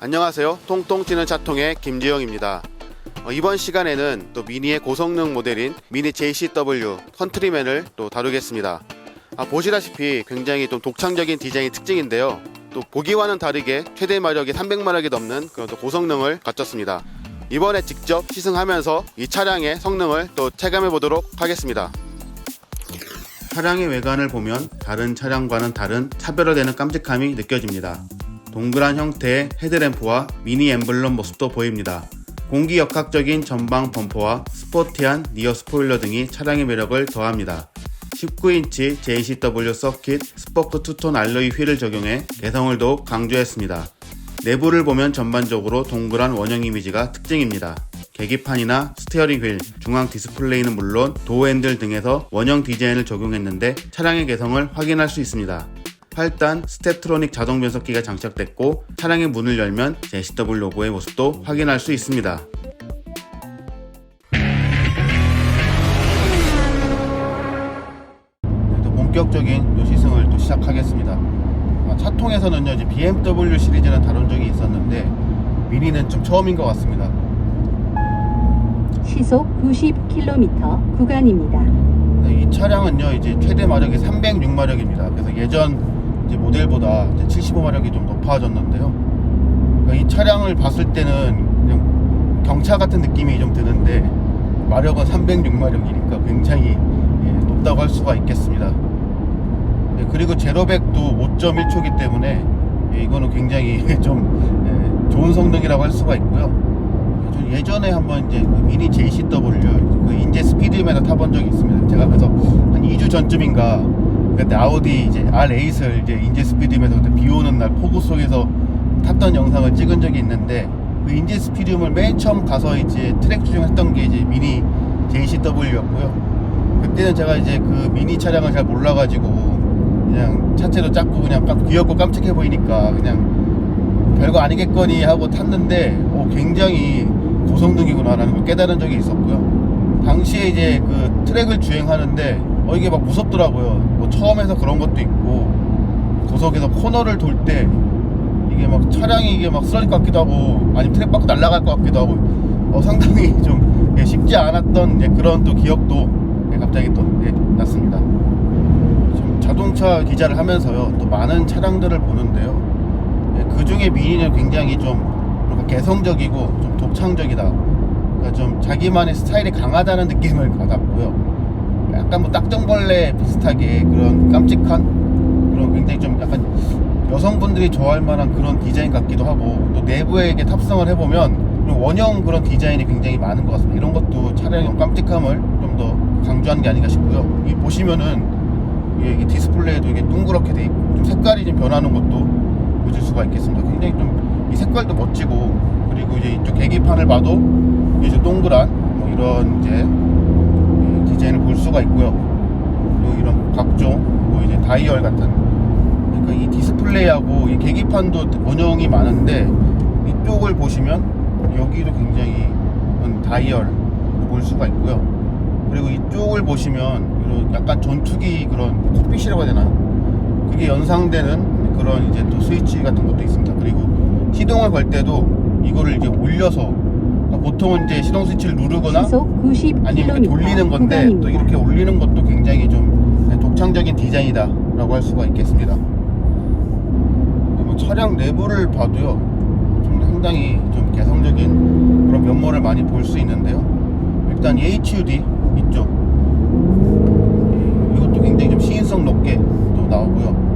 안녕하세요. 통통 튀는 차통의 김지영입니다. 이번 시간에는 또 미니의 고성능 모델인 미니 JCW 컨트리맨을 또 다루겠습니다. 보시다시피 굉장히 좀 독창적인 디자인 특징인데요. 또 보기와는 다르게 최대 마력이 300마력이 넘는 그런 또 고성능을 갖췄습니다. 이번에 직접 시승하면서 이 차량의 성능을 또 체감해 보도록 하겠습니다. 차량의 외관을 보면 다른 차량과는 다른 차별화되는 깜찍함이 느껴집니다. 동그란 형태의 헤드램프와 미니 엠블럼 모습도 보입니다. 공기역학적인 전방 범퍼와 스포티한 리어 스포일러 등이 차량의 매력을 더합니다. 19인치 JCW 서킷 스포크 투톤 알로이 휠을 적용해 개성을 더욱 강조했습니다. 내부를 보면 전반적으로 동그란 원형 이미지가 특징입니다. 계기판이나 스티어링 휠, 중앙 디스플레이는 물론 도어 핸들 등에서 원형 디자인을 적용했는데 차량의 개성을 확인할 수 있습니다. 8단 스텝트로닉 자동 변속기가 장착됐고 차량의 문을 열면 JCW 로고의 모습도 확인할 수 있습니다. 본격적인 시승을 또 시작하겠습니다. 차통에서는요 이제 BMW 시리즈는 다룬 적이 있었는데 미니는 좀 처음인 것 같습니다. 시속 90km 구간입니다. 이 차량은요 이제 최대 마력이 306마력입니다. 그래서 예전 이제 모델보다 이제 75마력이 좀 높아졌는데요. 그러니까 이 차량을 봤을 때는 그냥 경차 같은 느낌이 좀 드는데 마력은 306마력이니까 굉장히 높다고 할 수가 있겠습니다. 그리고 제로백도 5.1초이기 때문에 이거는 굉장히 좀 좋은 성능이라고 할 수가 있고요. 예전에 한번 이제 그 미니 JCW 그 인제 스피드맨을 타본 적이 있습니다. 제가 그래서 한 2주 전쯤인가 그때 아우디 이제 R8을 이제 인제 스피드맨에서 그때 비 오는 날 폭우 속에서 탔던 영상을 찍은 적이 있는데 그 인제 스피드맨을 맨 처음 가서 이제 트랙 주행했던 게 이제 미니 JCW였고요. 그때는 제가 이제 그 미니 차량을 잘 몰라가지고 그냥 차체도 작고 그냥 귀엽고 깜찍해 보이니까 그냥 별거 아니겠거니 하고 탔는데 굉장히 고성능이구나 라는 걸 깨달은 적이 있었고요. 당시에 이제 그 트랙을 주행하는데 이게 막 무섭더라고요. 뭐 처음에서 그런 것도 있고 고속에서 코너를 돌 때 이게 막 차량이 이게 막 쓰러질 것 같기도 하고 아니면 트랙 밖으로 날아갈 것 같기도 하고 상당히 좀 쉽지 않았던 그런 또 기억도 갑자기 또 났습니다. 자동차 기자를 하면서요 또 많은 차량들을 보는데요, 그 중에 미니는 굉장히 좀 개성적이고 좀 독창적이다, 그러니까 좀 자기만의 스타일이 강하다는 느낌을 받았고요. 약간 뭐 딱정벌레 비슷하게 그런 깜찍한 그런 굉장히 좀 약간 여성분들이 좋아할 만한 그런 디자인 같기도 하고, 또 내부에 이게 탑승을 해보면 원형 그런 디자인이 굉장히 많은 것 같습니다. 이런 것도 차량의 깜찍함을 좀 더 강조한 게 아닌가 싶고요. 이 보시면은 이 디스플레이도 이게 둥그렇게 돼 있고 좀 색깔이 좀 변하는 것도 보실 수가 있겠습니다. 굉장히 좀 이 색깔도 멋지고, 그리고 이제 이쪽 계기판을 봐도 이제 동그란 뭐 이런 이제 디자인을 볼 수가 있고요. 또 이런 각종 뭐 이제 다이얼 같은, 그러니까 이 디스플레이하고 이 계기판도 원형이 많은데 이쪽을 보시면 여기도 굉장히 다이얼 볼 수가 있고요. 그리고 이쪽을 보시면 이런 약간 전투기 그런 콕핏이라고 해야 되나요? 그게 연상되는 그런 이제 또 스위치 같은 것도 있습니다. 그리고 시동을 걸 때도 이거를 이제 올려서, 그러니까 보통은 이제 시동 스위치를 누르거나 아니면 이렇게 돌리는 건데 구간입니다. 또 이렇게 올리는 것도 굉장히 좀 독창적인 디자인이다 라고 할 수가 있겠습니다. 뭐 차량 내부를 봐도요 좀 상당히 좀 개성적인 그런 면모를 많이 볼 수 있는데요. 일단 HUD 이쪽 이것도 굉장히 좀 시인성 높게 또 나오고요.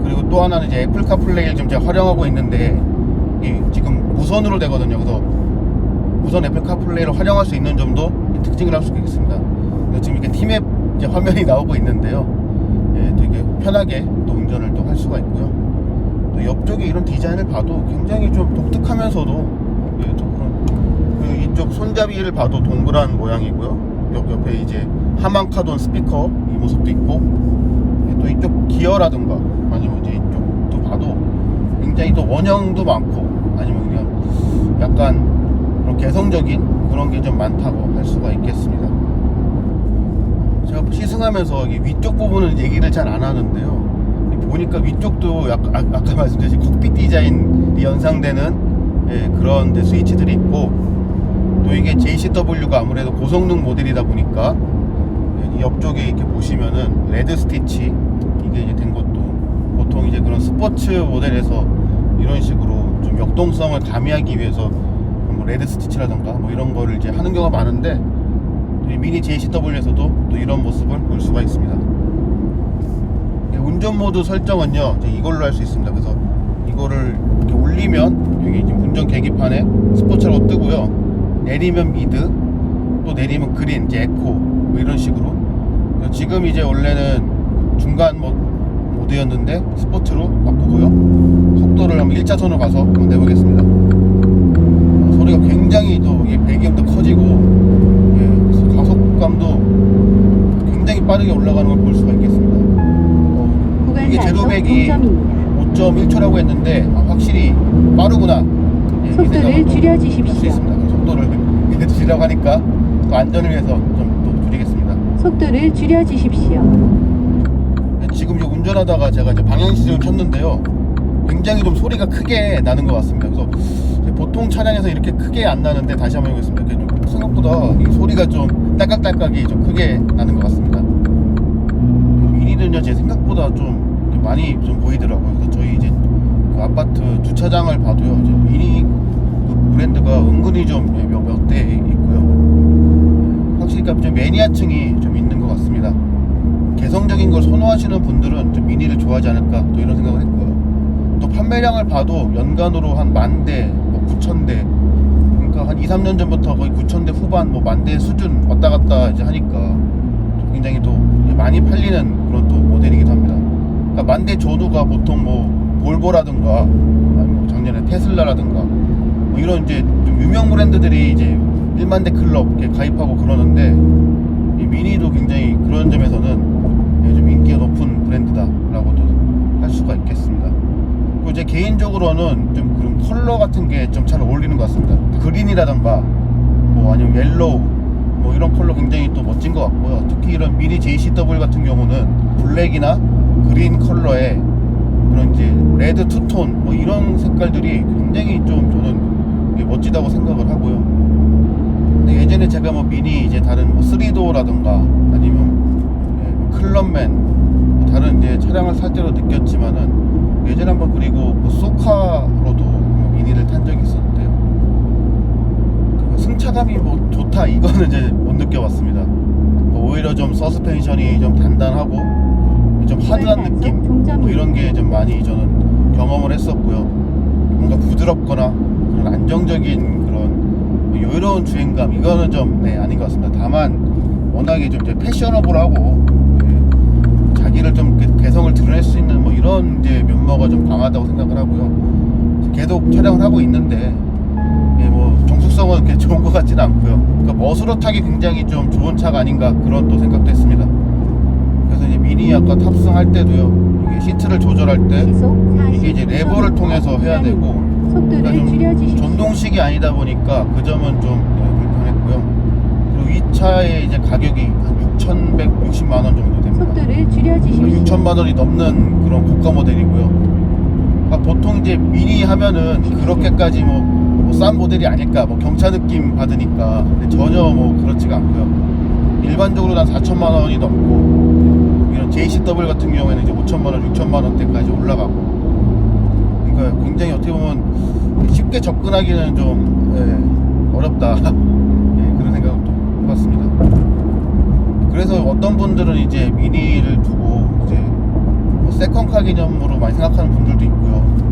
그리고 또 하나는 이제 애플 카플레이를 좀 제가 활용하고 있는데 지금 무선으로 되거든요. 그래서 무선 애플 카플레이를 활용할 수 있는 점도 특징을 할 수 있겠습니다. 지금 이렇게 티맵 이제 화면이 나오고 있는데요, 되게 편하게 또 운전을 또 할 수가 있고요. 또 옆쪽에 이런 디자인을 봐도 굉장히 좀 독특하면서도 또 그런 이쪽 손잡이를 봐도 동그란 모양이고요. 옆에 이제 하만카돈 스피커 이 모습도 있고, 또 이쪽 기어라든가 아니면 이제 이쪽도 봐도 굉장히 또 원형도 많고 아니면 그냥 약간 그런 개성적인 그런 게 좀 많다고 할 수가 있겠습니다. 탑승하면서 이게 위쪽 부분은 얘기를 잘 안 하는데요. 보니까 위쪽도 아까 말씀드린 콕핏 디자인이 연상되는 그런 스위치들이 있고, 또 이게 JCW가 아무래도 고성능 모델이다 보니까 이 옆쪽에 이렇게 보시면은 레드 스티치 이게 이제 된 것도, 보통 이제 그런 스포츠 모델에서 이런 식으로 좀 역동성을 가미하기 위해서 뭐 레드 스티치라던가 뭐 이런 거를 이제 하는 경우가 많은데, 이 미니 JCW에서도 또 이런 모습을 볼 수가 있습니다. 운전 모드 설정은요, 이제 이걸로 할 수 있습니다. 그래서 이거를 이렇게 올리면 여기 지금 운전 계기판에 스포츠라고 뜨고요. 내리면 미드, 또 내리면 그린, 이제 에코, 뭐 이런 식으로. 지금 이제 원래는 중간 모드였는데 스포츠로 바꾸고요. 속도를 한번 1차선으로 가서 한번 내보겠습니다. 소리가 굉장히 또 이게 배기음도 커지고, 그래서 가속감도 굉장히 빠르게 올라가는 걸 볼 수가 있겠습니다. 이게 제로백이 5.1초라고 했는데 확실히 빠르구나. 속도를 줄여주십시오. 수 있습니다. 속도를 줄이라고 하니까 또 안전을 위해서 좀 또 줄이겠습니다. 속도를 줄여주십시오. 지금 이제 운전하다가 제가 이제 방향 시동을 켰는데요, 굉장히 좀 소리가 크게 나는 것 같습니다. 그래서 보통 차량에서 이렇게 크게 안 나는데 다시 한번 해보겠습니다. 이게 좀 생각보다 이 소리가 좀 딸깍딸깍이 좀 크게 나는 것 같습니다. 미니는요, 제 생각보다 좀 많이 좀 보이더라고요. 그래서 저희 이제 그 아파트 주차장을 봐도요, 이제 미니 그 브랜드가 은근히 좀 몇 대 있고요. 확실히 좀 매니아층이 좀 있는 것 같습니다. 개성적인 걸 선호하시는 분들은 좀 미니를 좋아하지 않을까, 또 이런 생각을 했고요. 또 판매량을 봐도 연간으로 한 10,000대, 뭐 9,000대, 그러니까 한 2, 3년 전부터 거의 9,000대 후반, 뭐 10,000대 수준 왔다 갔다 이제 하니까 굉장히 또 많이 팔리는 그런 또 모델이기도 합니다. 그러니까 10,000대 전후가 보통 뭐 볼보라든가, 아니 뭐 작년에 테슬라라든가, 뭐 이런 이제 좀 유명 브랜드들이 이제 10,000대 클럽 이렇게 가입하고 그러는데, 이 미니도 굉장히 그런 점에서는 좀 인기가 높은 브랜드다라고도 할 수가 있겠습니다. 그리고 제 개인적으로는 좀 그런 컬러 같은 게 좀 잘 어울리는 것 같습니다. 그린이라든가 뭐 아니면 옐로우, 뭐 이런 컬러 굉장히 또 멋진 것 같고요. 특히 이런 미니 JCW 같은 경우는 블랙이나 그린 컬러에 그런 이제 레드 투톤 뭐 이런 색깔들이 굉장히 좀 저는 멋지다고 생각을 하고요. 근데 예전에 제가 뭐 미니 이제 다른 뭐 3도어라든가 아니면 뭐 클럽맨 뭐 다른 이제 차량을 살 때로 느꼈지만은, 예전에 한번 그리고 뭐 소카로도 뭐 미니를 탄 적이 있었는데요, 그 승차감이 뭐 좋다 이거는 이제 못 느껴봤습니다. 오히려 좀 서스펜션이 좀 단단하고 좀 하드한 느낌, 뭐 이런 게 좀 많이 저는 경험을 했었고요. 뭔가 부드럽거나 그런 안정적인 그런 여유로운 주행감, 이거는 좀 아닌 것 같습니다. 다만 워낙에 좀 이제 패셔너블하고 자기를 좀 개성을 드러낼 수 있는 뭐 이런 이제 면모가 좀 강하다고 생각을 하고요. 계속 촬영을 하고 있는데 뭐 정숙성은 그렇게 좋은 것 같지는 않고요. 그러니까 멋으로 타기 굉장히 좀 좋은 차가 아닌가, 그런 또 생각도 했습니다. 그래서 이제 미니 아까 탑승할 때도요, 이게 시트를 조절할 때 이게 이제 레버를 통해서 해야 되고, 그러니까 좀 전동식이 아니다 보니까 그 점은 좀 불편했고요. 그리고 이 차의 이제 가격이 한 6,160만 원 정도 됩니다. 속도를 줄여주십시오. 6천만 원이 넘는 그런 고가 모델이고요. 그러니까 보통 이제 미니 하면은 그렇게까지 뭐 싼 모델이 아닐까, 뭐 경차 느낌 받으니까. 근데 전혀 뭐 그렇지가 않고요. 일반적으로 한 4천만 원이 넘고, 이런 JCW 같은 경우에는 이제 5천만 원, 6천만 원대까지 올라가고. 그러니까 굉장히 어떻게 보면 쉽게 접근하기는 좀 어렵다. 그런 생각을 또 해봤습니다. 그래서 어떤 분들은 이제 미니를 두고 이제 뭐 세컨카 개념으로 많이 생각하는 분들도 있고요. 또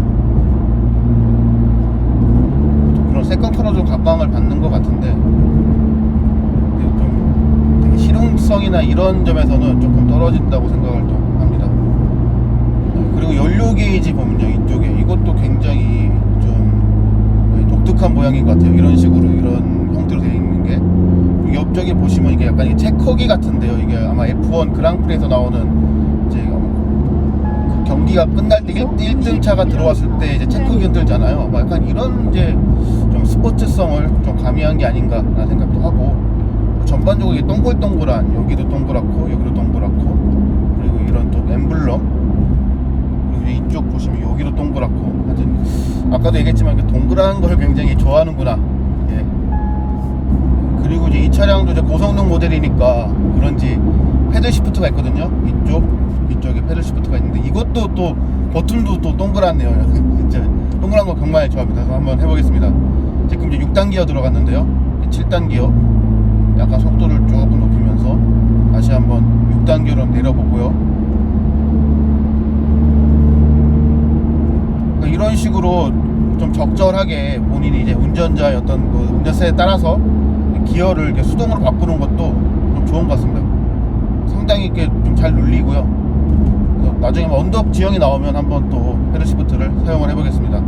그런 세컨카로 좀 각광을 받는 것 같은데, 좀 되게 실용성이나 이런 점에서는 조금 떨어진다고 생각을 또 합니다. 그리고 연료 게이지 보면요, 이쪽에 이것도 굉장히 좀 독특한 모양인 것 같아요. 이런 식으로 이런 형태로 되어 있는 게. 그리고 옆쪽에 보시면 이게 약간 체커기 같은데요. 이게 아마 F1 그랑프리에서 나오는 이제 그 경기가 끝날 때 1등 차가 들어왔을 때 이제 체커기 흔들잖아요. 약간 이런 이제 좀 스포츠성을 좀 가미한 게 아닌가라는 생각도 하고, 전반적으로 이게 동글동글한, 여기도 동그랗고 여기도 동그랗고, 그리고 이런 또 엠블럼, 그리고 이쪽 보시면 여기도 동그랗고, 하여튼 아까도 얘기했지만 동그란 걸 굉장히 좋아하는구나. 예. 그리고 이제 이 차량도 이제 고성능 모델이니까 그런지 패들 시프트가 있거든요. 이쪽에 패들 시프트가 있는데, 이것도 또 버튼도 또 동그랗네요. 진짜 동그란 거 정말 좋아합니다. 그래서 한번 해보겠습니다. 지금 이제 6단 기어 들어갔는데요. 7단 기어 약간 속도를 조금 높이면서 다시 한번 6단 기어로 내려보고요. 그러니까 이런 식으로 좀 적절하게 본인이 이제 운전자의 어떤 그 운전세에 따라서 기어를 이렇게 수동으로 바꾸는 것도 좀 좋은 것 같습니다. 상당히 이렇게 좀 잘 눌리고요. 그래서 나중에 언덕 지형이 나오면 한번 또 패들 시프트를 사용을 해보겠습니다.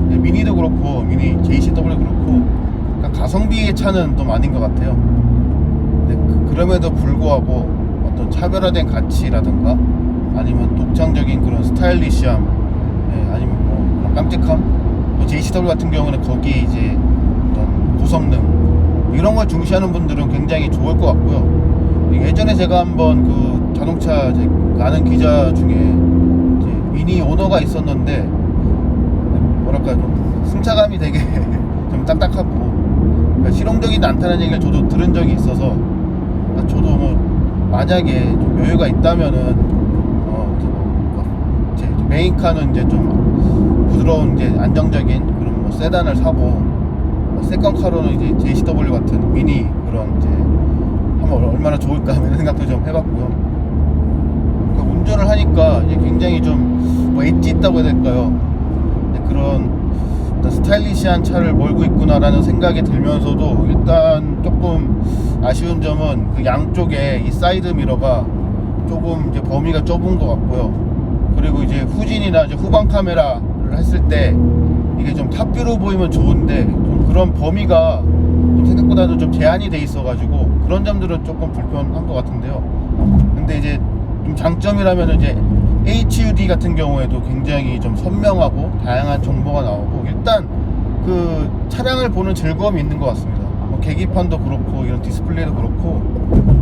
네, 미니도 그렇고 미니 JCW 그렇고, 그러니까 가성비의 차는 좀 아닌 것 같아요. 네, 그럼에도 불구하고 어떤 차별화된 가치라든가 아니면 독창적인 그런 스타일리시함, 네, 아니면 뭐 그런 깜찍함, 또 JCW 같은 경우는 거기에 이제 어떤 고성능 이런 걸 중시하는 분들은 굉장히 좋을 것 같고요. 예전에 제가 한번 그 자동차 아는 기자 중에 이제 미니 오너가 있었는데, 뭐랄까 좀 승차감이 되게 좀 딱딱하고, 그러니까 실용적이지 않다는 얘기를 저도 들은 적이 있어서, 저도 뭐 만약에 좀 여유가 있다면은 제 메인카는 이제 좀 부드러운 이제 안정적인 그런 뭐 세단을 사고, 뭐 세컨카로는 이제 JCW 같은 미니 그런 이제 하면 얼마나 좋을까 하는 생각도 좀 해봤고요. 그러니까 운전을 하니까 이제 굉장히 좀 뭐 엣지 있다고 해야 될까요? 그런 스타일리시한 차를 몰고 있구나라는 생각이 들면서도, 일단 조금 아쉬운 점은 그 양쪽에 이 사이드 미러가 조금 이제 범위가 좁은 것 같고요. 그리고 이제 후진이나 이제 후방 카메라를 했을 때 이게 좀 탑뷰로 보이면 좋은데, 좀 그런 범위가 좀 생각보다도 좀 제한이 돼 있어가지고 그런 점들은 조금 불편한 것 같은데요. 근데 이제 좀 장점이라면 이제 HUD 같은 경우에도 굉장히 좀 선명하고 다양한 정보가 나오고, 일단 그 차량을 보는 즐거움이 있는 것 같습니다. 뭐 계기판도 그렇고 이런 디스플레이도 그렇고,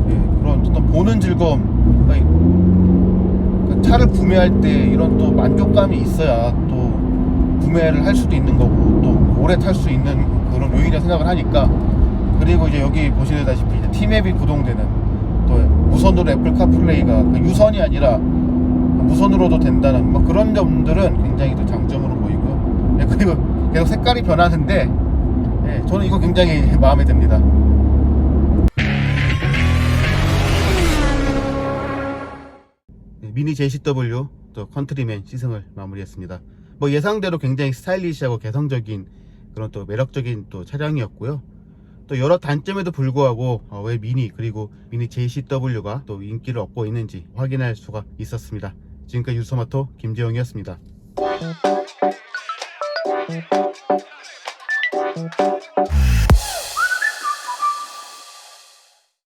예, 그런 어떤 보는 즐거움, 그러니까 차를 구매할 때 이런 또 만족감이 있어야 또 구매를 할 수도 있는 거고, 또 오래 탈 수 있는 그런 요인이라 생각을 하니까. 그리고 이제 여기 보시다시피 이제 T맵이 구동되는, 또 무선으로 애플 카플레이가 유선이 아니라 무선으로도 된다는 뭐 그런 점들은 굉장히 또 장점으로 보이고요. 네, 그리고 계속 색깔이 변하는데, 네, 저는 이거 굉장히 마음에 듭니다. 네, 미니 JCW 또 컨트리맨 시승을 마무리했습니다. 뭐 예상대로 굉장히 스타일리시하고 개성적인 그런 또 매력적인 또 차량이었고요. 또 여러 단점에도 불구하고 왜 미니, 그리고 미니 JCW가 또 인기를 얻고 있는지 확인할 수가 있었습니다. 지금까지 유스토마토 김재영이었습니다.